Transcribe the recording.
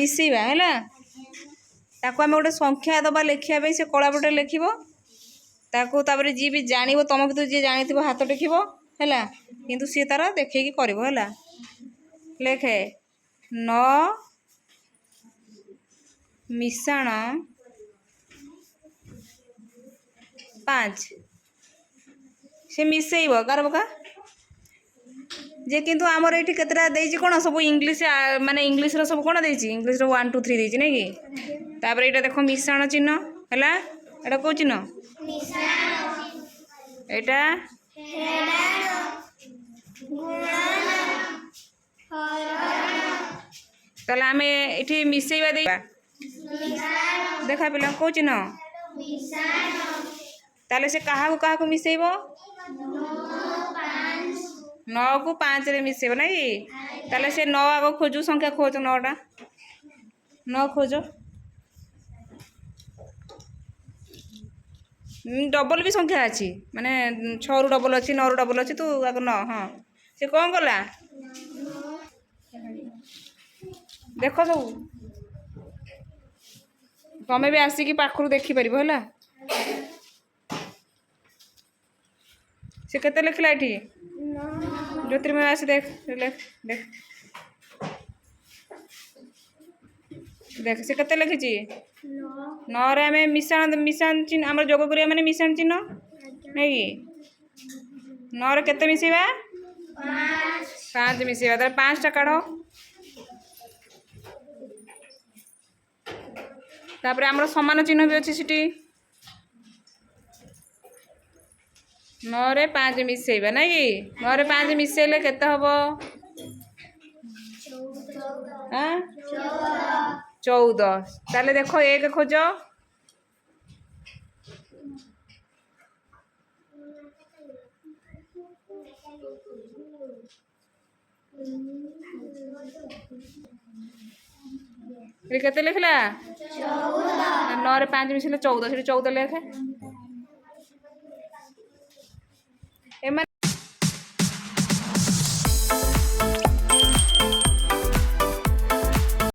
मिसेबा है ताको आम गोटे संख्या दबा लिखा से कला पटे लिखब तापर जी भी जान तुम भी जी जानी हाथ टेकिब है किंतु सी तार देखी कर लेखे 9 मिशाण 5 से मिसेब कार पका जे किंतु आमर ये केतटा देछि कोन सब इंग्लिश माने इंग्लिश रो सब कोन देछि इंग्लिश रो 1 2 3 देछि नै कि तापर एटा देखो मिश्रण चिन्ह हैला एटा को चिन्ह मिश्रण एटा हेडान गुणन हरण तले आमे एठी मिसेबा दे मिश्रण देखा पिला को चिन्ह मिश्रण ताले से कहा को मिसेबो 9 को 5 रे मिसेब ना ताले से 9 आगो खोजु संख्या खोज 9टा 9 खोज डबल भी संख्या अच्छी माने 6 रु डबल अच्छी 9 रु डबल अच्छी तू आगो 9 हाँ से कौन कला देख सब तमें भी आसिकी पाखरु देखी पारिबो होला से केते लिखला एठी ज्योतिर्मय आसी देख देख देख देख से केते लिखिची 9 रे हमें मिश्रण मिश्रण चिन्ह हमर जोग करिया माने मिश्रण चिन्ह नै कि 9 रे केते मिसेबा 5 मिसेबा त 5 टा काढो तापर हमर समान चिन्ह भी अछि सिटी 9 रे 5 मिसेबा नै कि 9 रे 5 मिसेले केते हबो 14 ताले देखो एक खोज केते लिखला 9 रे 5 मिसेले 14 से 14 लेखे